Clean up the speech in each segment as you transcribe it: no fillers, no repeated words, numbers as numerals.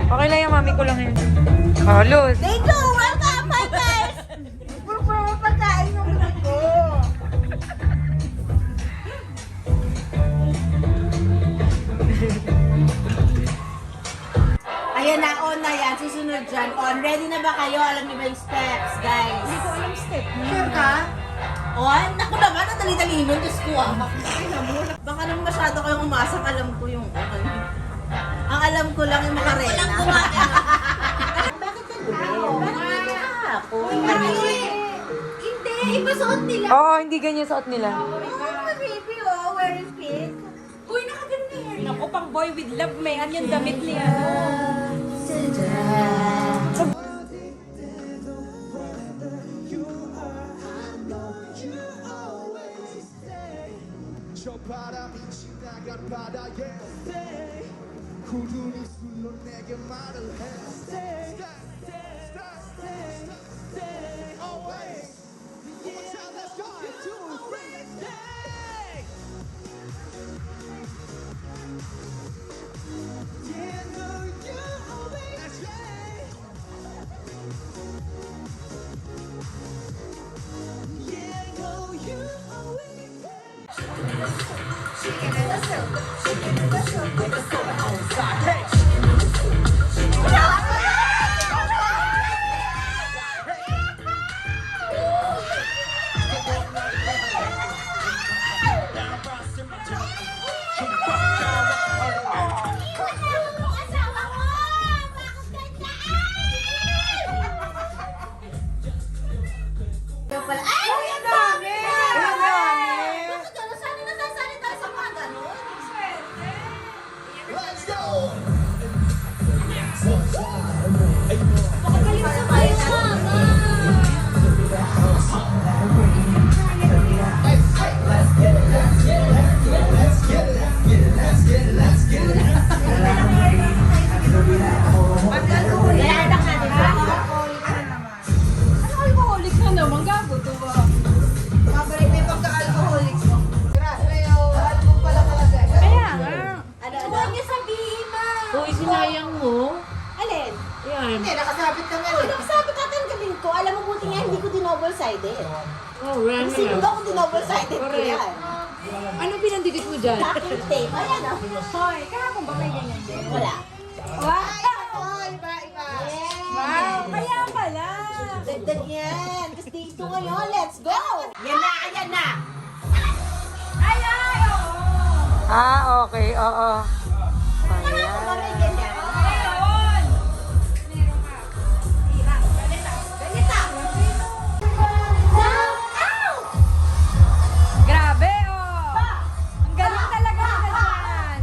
Okay lang yung mami ko lang yun. Halos. Thank you! Welcome, my guys! Puro pagkain ng gabi ko. Ayan na, on na yan. Susunod dyan. On. Ready na ba kayo? Alam niyo ba yung steps, guys? Hindi ko alam step. Sure ka? On? Naku naman, ang dali-dali nun. Diyos ko ah. Baka naman masyado kayong umasak. Alam ko yung ang alam ko lang yung makarena. Alam ko nga. Bakit ka tao? Bakit ka kahapon? Hindi, iba suot nila. Oo, hindi ganyan suot nila. Oh, baby, oh, wearing pink. Uy, nakaganda yung hair. Naku, pang boy with love, may yung damit niya. 저 바람이 지나간 바다에 stay 구름이 술로 내게 말을 해 stay stay stay stay away one more time let's go 1, 2, 3 stay yeah no you always stay yeah no you always let's go Alcoholic na naman, gago to ba? Pabalik na yung pagka-alcoholic mo. Grabe, album pala talaga. Kaya nga. Huwag niyo sabihin na. Uy, sinayang mo. Alin? Yan. Hindi, nakasabit ka nga. Nakasabit ka tanggalin ko. Alam mo buti nga, hindi ko dinouble-sided. Oh, ran Kasi kung ako dinouble-sided ko Correct. yan. Anong pinandikit mo dyan? Packing tape. Ayan o. Hoy, kahapon ba may ganyan din? Wala. Wow! Iba. Wow! Kaya pala! Dagdag yan. Kasi dito ngayon, let's go! Yan na, ayan na! Ay, ay! Oo! Ah, okay. Oo. Ano Ayan. ba may ganyan? Ayun! Meron ka. Ganita! Grabe, oh! Ang galing talaga nila dyan!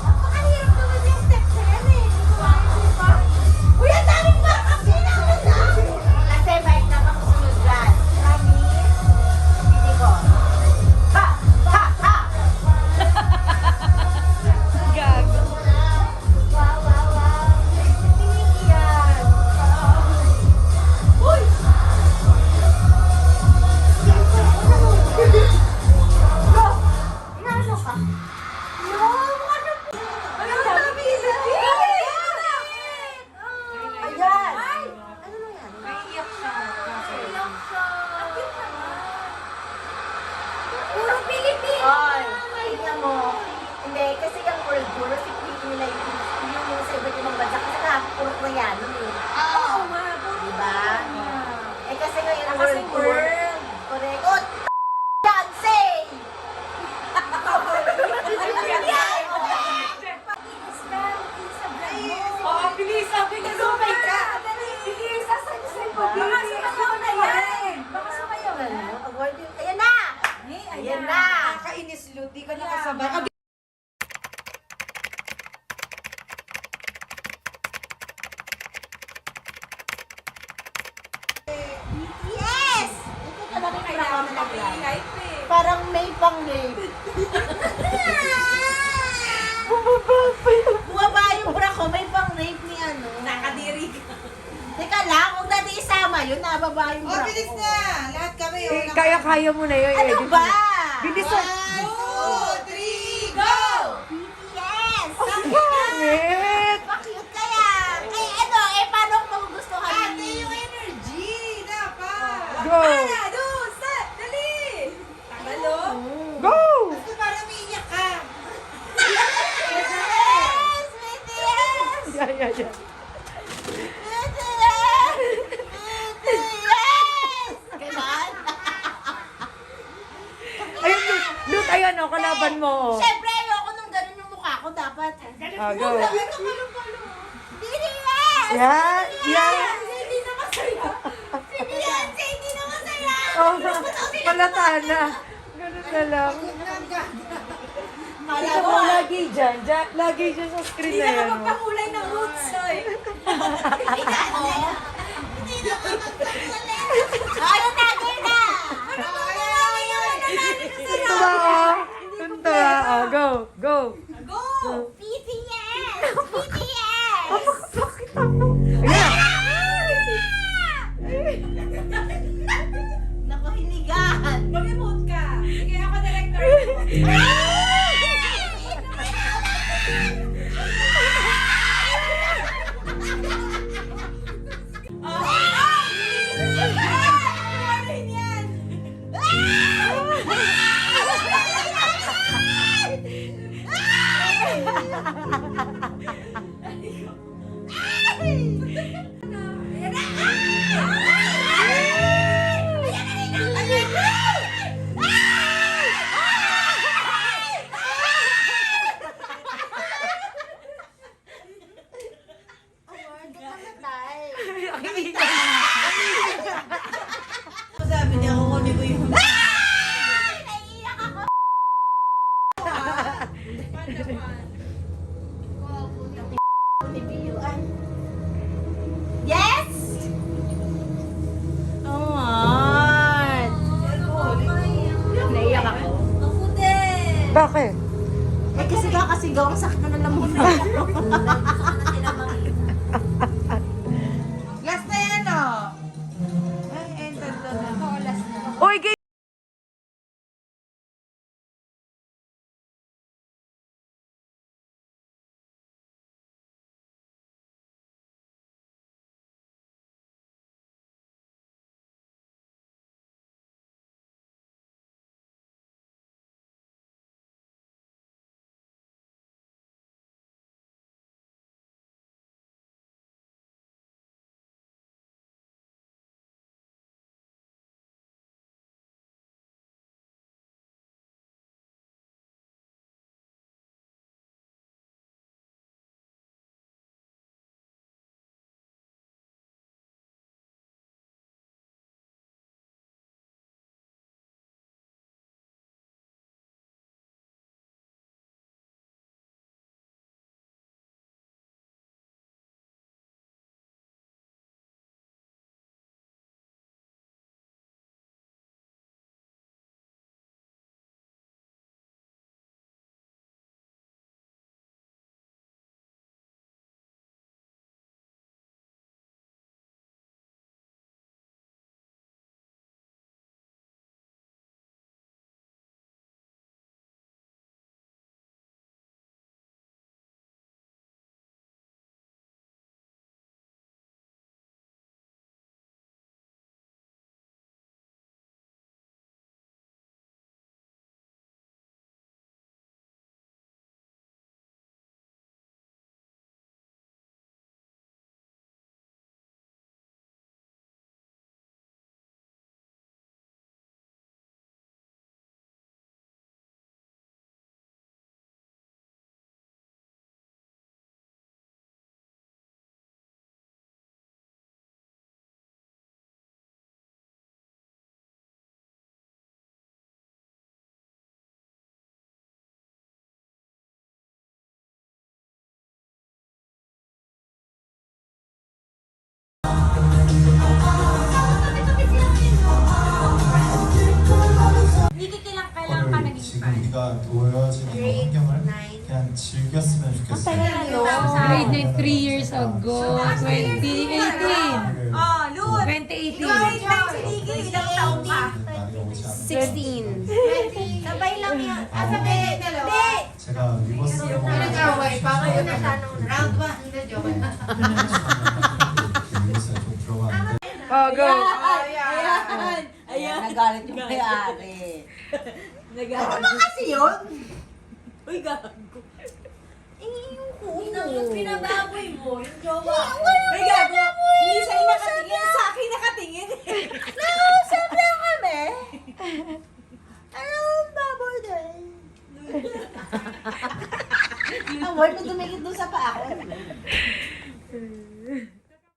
Napakahirap naman yung steps na yan eh. Hindi ko kaya siya. Uy, ang daming backup din ako na! Kasi may nakakusunod dyan. Promise? Hindi ko. Ha! Ha! Ha! Gago. Wow, wow, wow. Piniki yan. Uy! Go! Inasok ka? No! Ano sabi nila? Ayan! Ano nangyari? Naiiyak siya. Puro Pilipino! Ay, tingnan mo. Hindi, kasi yung world tour, si nila yung sa iba't ibang bansa. Kasi kahapon puro Koreano eh. Oo nga. Diba? Eh kasi ngayon Kasi world tour. world. Correct. Oh, Beyonce! Oo, bilis. Sabi niya, sumay ka. Bilis, sasay pa. Baka sumayaw na yan. Baka sumayaw na. Ayan na! Ayan na! Nakakainis, Lu. Di ka nakasabay. Yes! Ito talaga yung brown na naglag. Life eh. Parang may pang rape. Bumaba yung bra ko, may pang rape ni ano. Nakadiri ka. Teka lang, huwag natin isama yun, nababa yung bra ko. Bilis na! Lahat kami, Eh, kaya-kaya mo na yun. Ano edit ba? mo. Bilisan. 1, 2, 3, go! BTS! Pangit. Bakit kaya? Eh, ano, paano kung magugustuhan Ate, yung energy! Dapat! Go. Ana, dos, set, dali! Talo? Go! Gusto para umiiyak ka. BTS! BTS! Yeah, yeah, yeah. BTS! BTS! Ganon? Ayun, Lut, ayun, oh, kalaban mo. Oh. Siyempre, ayoko nung ganun yung mukha ko. Dapat. Ah, go. BTS! Yan, yan. Hindi na masaya. Si Beyonce, hindi na masaya. Oh, malata na. Ganun na lang. Kala Ikaw mo, mo lagi dyan. Lagi dyan sa screen Hindi na na yan. oh. magpakulay ng roots, oy. Hindi na ano na, girl na? Tuntua, oh. Tuntua, oh. Go, go. Go! BTS! BTS! Bakit ako? Ayan. Naku, hiligan. Mag-emote ka. Sige, ako director mo. Ano yan? Sabi niya ako kunin ko yung... Naiiyak ako. Yes! Come on! Naiiyak ako. Ako din. Bakit? Eh kasi kasigaw ang sakit na lamunan. Last na yan, oh. Ay, ended na. Oo, last na. Uy, game! 우리가 놓여진 이 환경을 그냥 즐겼으면 좋겠어요. Grade 9, 3 years ago. 2018. Oh, Lud. 2018. Ikaw, si Nikki, ilang taong ka? 날이 오지 않는 16. Sabay kami. Sabi, dalawa. 제가 위버스로 Round 1. Hindi, joke. 위버스에 좀 들어가는데 Ayan. Nagalit yung may-ari. Ano ba kasi yun? Uy, gago. Yung kuno. Yung pinababoy mo, yung jowa. Uy, gago. Hindi sa'yo nakatingin. Sa akin nakatingin. Nausap lang kami. Ano baboy din? Ang word mo dumikit doon sa paa ko.